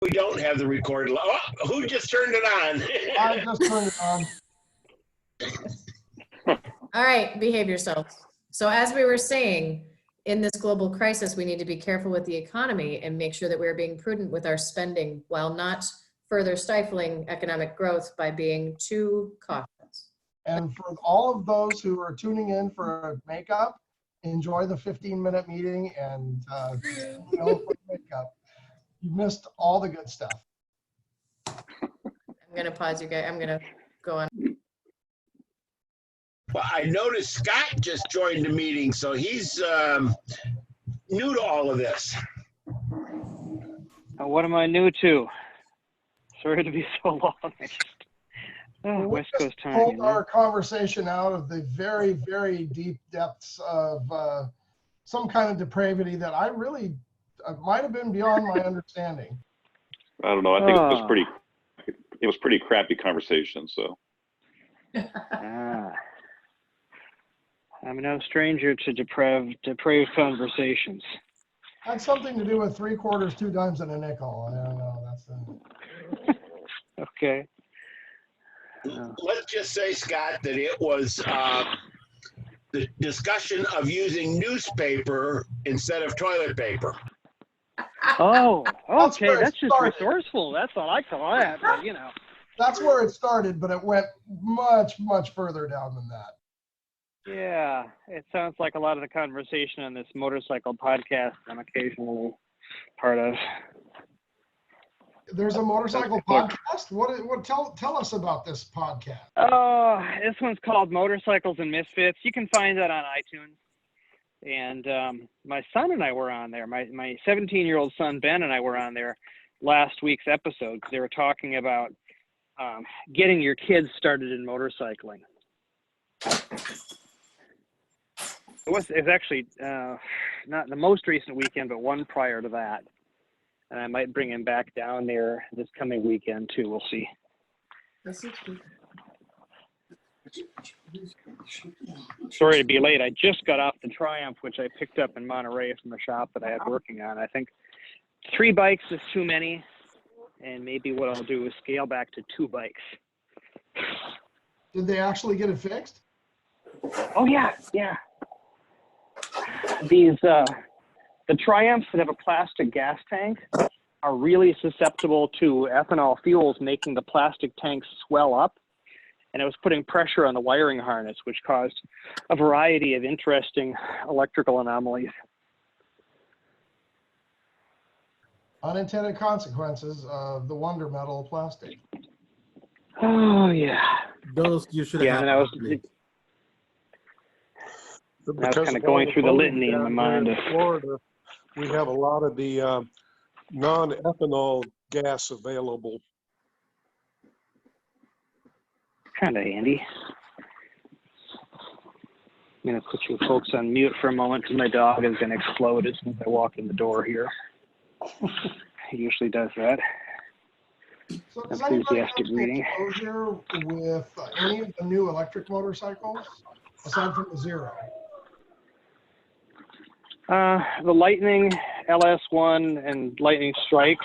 We don't have the recorded. Oh, who just turned it on? I just turned it on. All right, behave yourselves. So as we were saying, in this global crisis, we need to be careful with the economy and make sure that we're being prudent with our spending while not further stifling economic growth by being too cautious. And for all of those who are tuning in for makeup, enjoy the 15-minute meeting and for makeup. You missed all the good stuff. I'm gonna pause you guys. I'm gonna go on. Well, I noticed Scott just joined the meeting, so he's new to all of this. What am I new to? Sorry to be so long. West Coast time. Pulled our conversation out of the very, very deep depths of some kind of depravity that I really might have been beyond my understanding. I don't know. I think it was pretty crappy conversation. So. I'm no stranger to depraved conversations. Had something to do with 3/4, 2 dimes, and a nickel. I don't know. That's Okay. Let's just say, Scott, that it was the discussion of using newspaper instead of toilet paper. Oh, okay. That's just started. resourceful. That's all I call that. But, you know. That's where it started, but it went much, much further down than that. Yeah, it sounds like a lot of the conversation on this motorcycle podcast I'm occasionally part of. There's a motorcycle podcast? What tell us about this podcast. Oh, this one's called Motorcycles and Misfits. You can find that on iTunes. And my son and I were on there. My 17-year-old son, Ben, and I were on there last week's episode because they were talking about getting your kids started in motorcycling. It was actually not the most recent weekend, but one prior to that. And I might bring him back down there this coming weekend too. We'll see. Sorry to be late. I just got off the Triumph, which I picked up in Monterey from a shop that I had working on. I think 3 bikes is too many, and maybe what I'll do is scale back to 2 bikes. Did they actually get it fixed? Oh yeah. These the Triumphs that have a plastic gas tank are really susceptible to ethanol fuels making the plastic tanks swell up, and it was putting pressure on the wiring harness, which caused a variety of interesting electrical anomalies. Unintended consequences of the wonder metal plastic. Oh yeah. Those you should Yeah, have. and I was kind of going through the litany in my mind. In Florida, we have a lot of the non-ethanol gas available. Kind of handy. I'm going to put you folks on mute for a moment because my dog is going to explode as soon as I walk in the door here. He usually does that. So does anybody have Enthusiastic reading. exposure with any of the new electric motorcycles aside from the Zero? The Lightning LS1 and Lightning Strike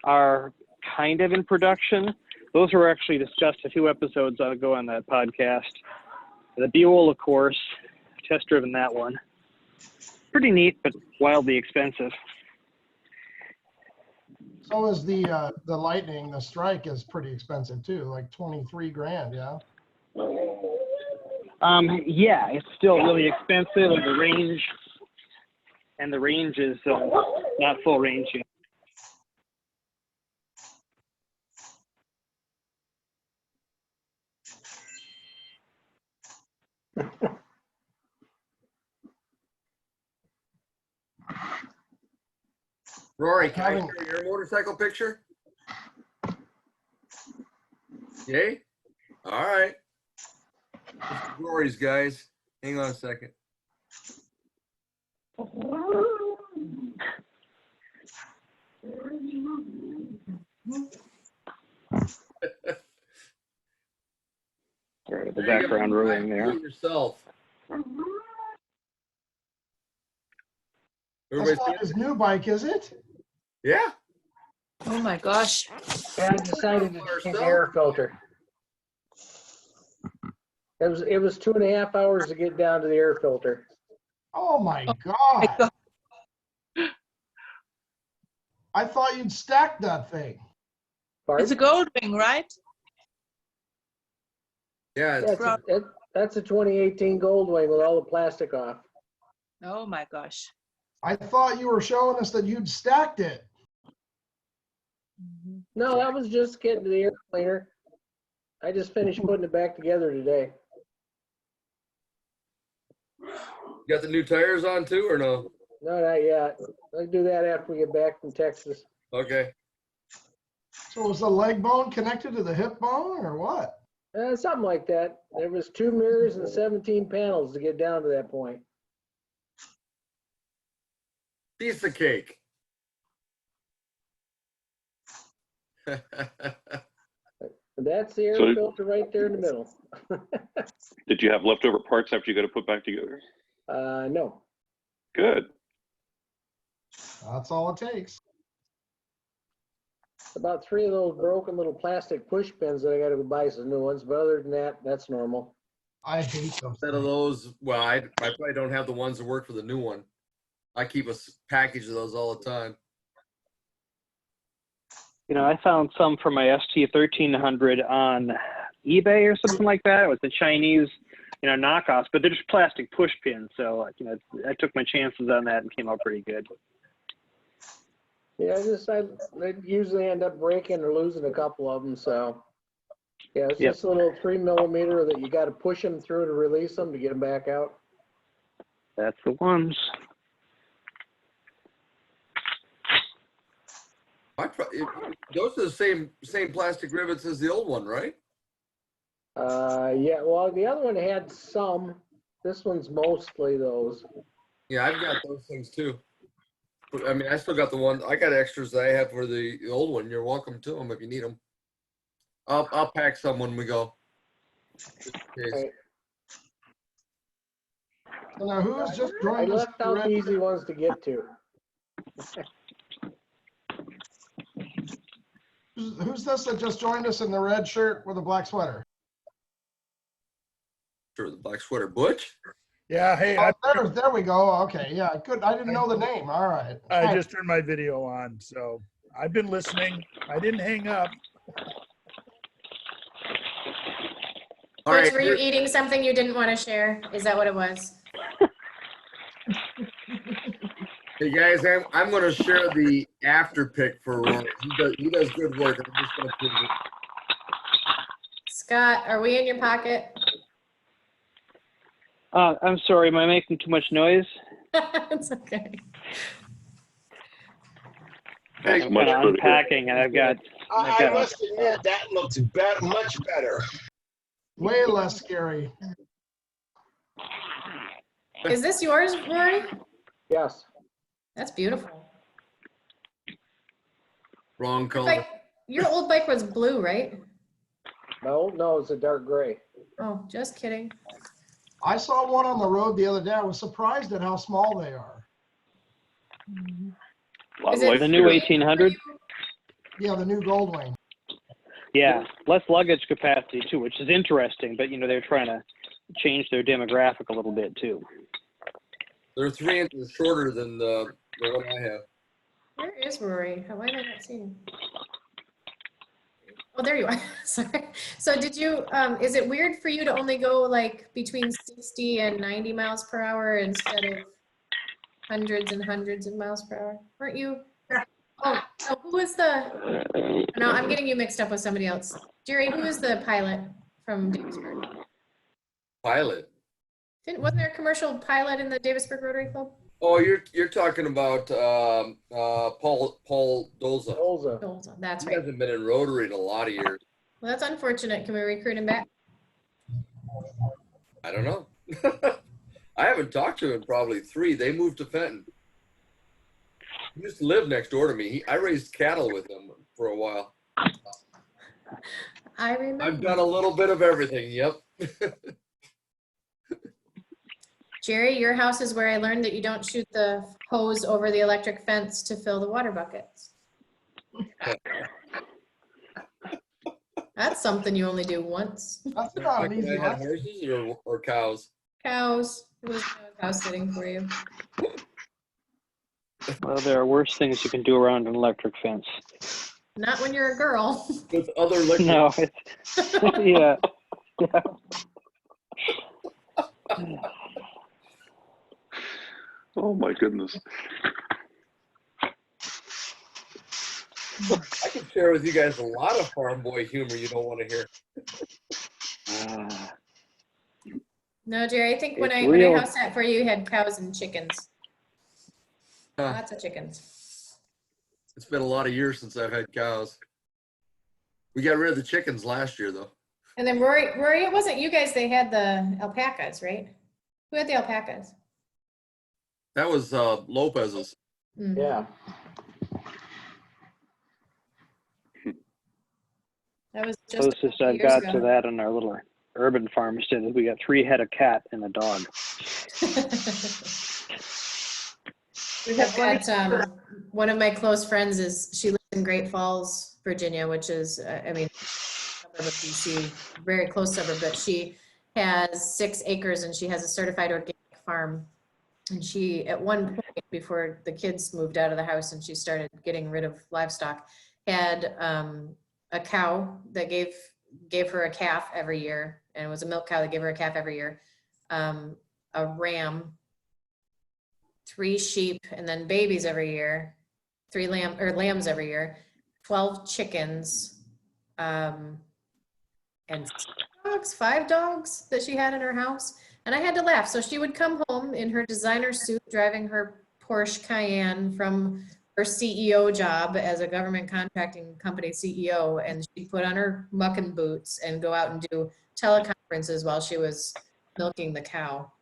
are kind of in production. Those were actually discussed a few episodes ago on that podcast. The Buell, of course, test driven that one. Pretty neat, but wildly expensive. So is the Lightning. The Strike is pretty expensive too, like 23 grand, yeah? Yeah, it's still really expensive, and the range is not full range yet. Rory, can I share your motorcycle picture? Yay? All right. This is Rory's, guys. Hang on a second. Sorry, the background ruining there. Yourself. That's not his new bike, is it? Yeah. Oh my gosh. Yeah, I decided to change the air filter. It was 2.5 hours to get down to the air filter. Oh my My God. God. I thought you'd stack that thing. It's a Pardon? Goldwing, right? Yeah, That's a 2018 Goldwing with all the plastic off. Oh my gosh. I thought you were showing us that you'd stacked it. No, that was just getting to the air cleaner. I just finished putting it back together today. you got the new tires on too, or no? No, not yet. I'll do that after we get back from Texas. Okay. So was the leg bone connected to the hip bone or what? Something like that. There was 2 mirrors and 17 panels to get down to that point. Piece of cake. That's the air So- filter right there in the middle. Did you have leftover parts after you got to put back together? No. Good. That's all it takes. About 3 of those broken little plastic push pins that I gotta go buy some new ones, but other than that, that's normal. I hate those. Instead of those, well, I probably don't have the ones that work for the new one. I keep a package of those all the time. You know, I found some for my ST1300 on eBay or something like that. It was the Chinese, you know, knockoffs, but they're just plastic push pins. So, you know, I took my chances on that and came out pretty good. Yeah, I usually end up breaking or losing a couple of them, so. Yeah, it's Yep. just a little 3mm that you gotta push them through to release them to get them back out. That's the ones. Those are the same plastic rivets as the old one, right? Yeah, well, the other one had some. This one's mostly those. Yeah, I've got those things too. But, I mean, I still got the one. I got extras that I have for the old one. You're welcome to them if you need them. I'll pack some when we go. Just in case. Right. So now who has just I joined us? left out the easy ones to get to. Who's this that just joined us in the red shirt with a black sweater? Sure, the black sweater, Butch. Yeah, hey, Oh, there we go. Okay, yeah, good. I didn't know the name. All right. I just turned my video on, so I've been listening. I didn't hang up. All Butch, right, were you eating something you didn't want to share? Is that what it was? hey guys, I'm going to share the after pick for Rory. He does good work. I'm just going to prove it. Scott, are we in your pocket? I'm sorry, am I making too much noise? It's okay. That's I'm much kind of further here. unpacking, and I've got I must admit, that looks better, much better. Way less scary. Is this yours, Rory? Yes. That's beautiful. Wrong color. Like, your old bike was blue, right? No, it's a dark gray. Oh, just kidding. I saw one on the road the other day. I was surprised at how small they are. A lot Is it lighter. the new 1800. Yeah, the new Goldwing. Yeah, less luggage capacity too, which is interesting. But you know, they're trying to change their demographic a little bit too. They're 3 inches shorter than the one I have. Where is Rory? Why did I not see him? Oh, there you are. Sorry. So did you, is it weird for you to only go like between 60 and 90 miles per hour instead of hundreds and hundreds of miles per hour? Weren't you? Oh, so who was the, no, I'm getting you mixed up with somebody else. Jerry, who is the pilot from Davisburg? Pilot. Wasn't there a commercial pilot in the Davisburg Rotary Club? Oh, you're talking about Paul Dolza. Dolza. That's He right. hasn't been in Rotary in a lot of years. Well, that's unfortunate. Can we recruit him back? I don't know. I haven't talked to him in probably 3. They moved to Fenton. He used to live next door to me. I raised cattle with him for a while. I remember. I've done a little bit of everything. Yep. Jerry, your house is where I learned that you don't shoot the hose over the electric fence to fill the water buckets. That's something you only do once. That's not Like an when easy I had lesson. horses or cows. Cows. It was cow sitting for you. Well, there are worse things you can do around an electric fence. Not when you're a girl. With other liquor. No, it's, yeah. Oh my goodness. I can share with you guys a lot of farm boy humor you don't want to hear. No, Jerry, I think when It's I real. house sat for you, you had cows and chickens. Huh. Lots of chickens. It's been a lot of years since I've had cows. We got rid of the chickens last year, though. And then Rory, it wasn't you guys, they had the alpacas, right? Who had the alpacas? That was Lopez's. Mm. Yeah. That was just a Closest few I've years got ago. to that on our little urban farmstead is we got 3 head of cat and a dog. We've got, one of my close friends she lives in Great Falls, Virginia, which is, suburb of DC, very close suburb, but she has 6 acres and she has a certified organic farm. And she, at one point before the kids moved out of the house and she started getting rid of livestock, had a cow that gave her a calf every year, and it was a milk cow that gave her a calf every year, a ram, 3 sheep, and then babies every year, 3 lambs every year, 12 chickens, and 5 dogs that she had in her house. And I had to laugh. So she would come home in her designer suit, driving her Porsche Cayenne from her CEO job as a government contracting company CEO, and she'd put on her mucking boots and go out and do teleconferences while she was milking the cow.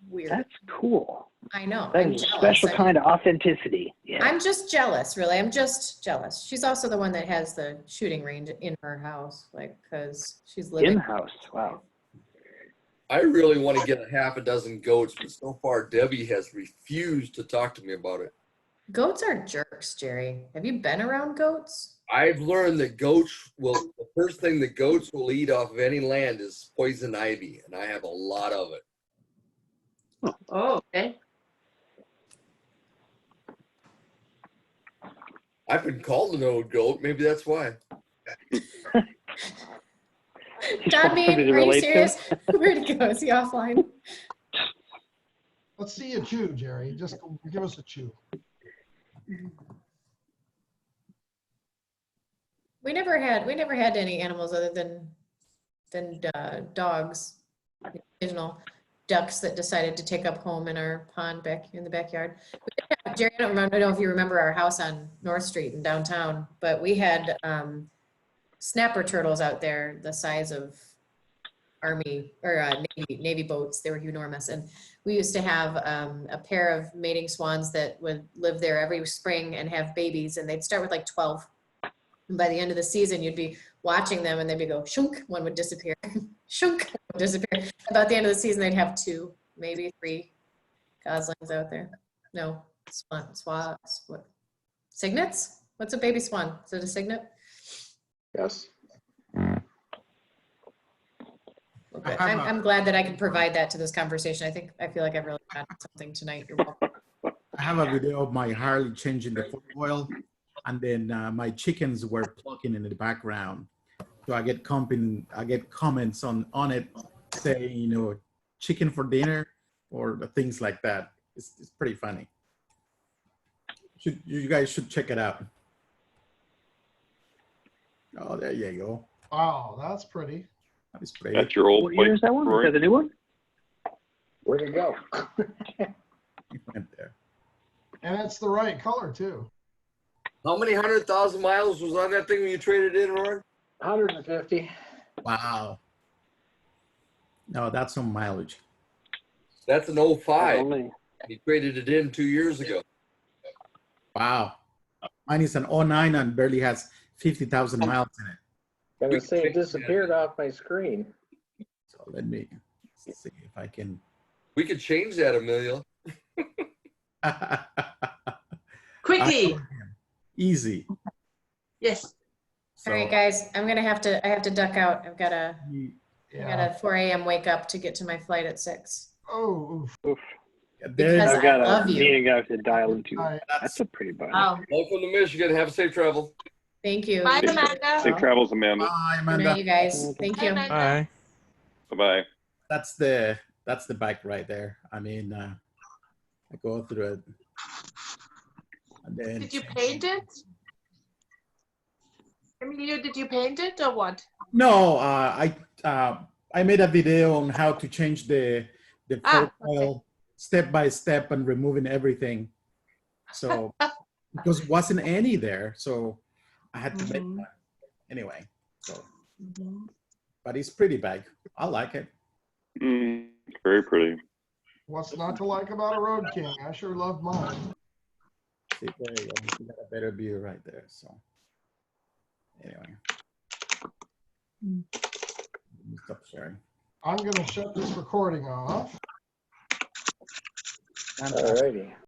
Weird. That's cool. I know. That I'm is a jealous. special kind of authenticity. Yeah. I'm just jealous, really. I'm just jealous. She's also the one that has the shooting range in her house, like, because she's living In-house. Wow. I really want to get a half a dozen goats, but so far Debbie has refused to talk to me about it. Goats are jerks, Jerry. Have you been around goats? I've learned that the first thing that goats will eat off of any land is poison ivy, and I have a lot of it. Oh, okay. I've been called an old goat. Maybe that's why. John Bean, Something to are you relate to? serious? Where'd he go? Is he offline? Let's see you chew, Jerry. Just give us a chew. We never had any animals other than dogs. The occasional ducks that decided to take up home in our pond back in the backyard. Jerry, I don't know if you remember our house on North Street in downtown, but we had snapper turtles out there the size of Army or Navy boats. They were enormous. And we used to have a pair of mating swans that would live there every spring and have babies. And they'd start with like 12. And by the end of the season, you'd be watching them and they'd be go shunk, one would disappear, shunk, one would disappear. About the end of the season, they'd have 2, maybe 3 goslings out there. No, what? Cygnets? What's a baby swan? Is it a cygnet? Yes. Okay. I'm glad that I could provide that to this conversation. I feel like I've really got something tonight. You're welcome. I have a video of my Harley changing the foot oil, and then my chickens were plucking in the background. So I get comments on it saying, chicken for dinner or things like that. It's pretty funny. You guys should check it out. Oh, there you go. Wow, that's pretty. That is pretty. That's your old What year is that one? Is that the new one? Where'd it go? You went there. And it's the right color too. How many 100,000 miles was on that thing when you traded in, Roy? 150. Wow. No, that's some mileage. That's an 05. Only. He traded it in 2 years ago. Wow. Mine is an 09 and barely has 50,000 miles in it. Gonna say it disappeared off my screen. So let me see if I can. We could change that, Amelia. Quickly. Easy. Yes. All right, guys, I have to duck out. I got a Yeah. 4 a.m. wake up to get to my flight at 6. Oh, oof. Oof. Because I've got I a love you. meeting I have to dial into. All right. That's a pretty bummer. Oh, Welcome to Michigan. Have a safe travel. Thank you. bye, Amanda. Safe travels, Amanda. Bye, Good Amanda. night, you guys. Thank Bye, you. Amanda. Bye-bye. That's the bike right there. I mean, I go through it. And then Did you paint it? Emilio, did you paint it or what? No, I made a video on how to change the profile step by step and removing everything. So because wasn't any there, so I had to make one anyway. So, but it's pretty big. I like it. Very pretty. What's not to like about a Road King? I sure love mine. See, there you go. You got a better view right there. So anyway, stop sharing. I'm gonna shut this recording off. Alrighty.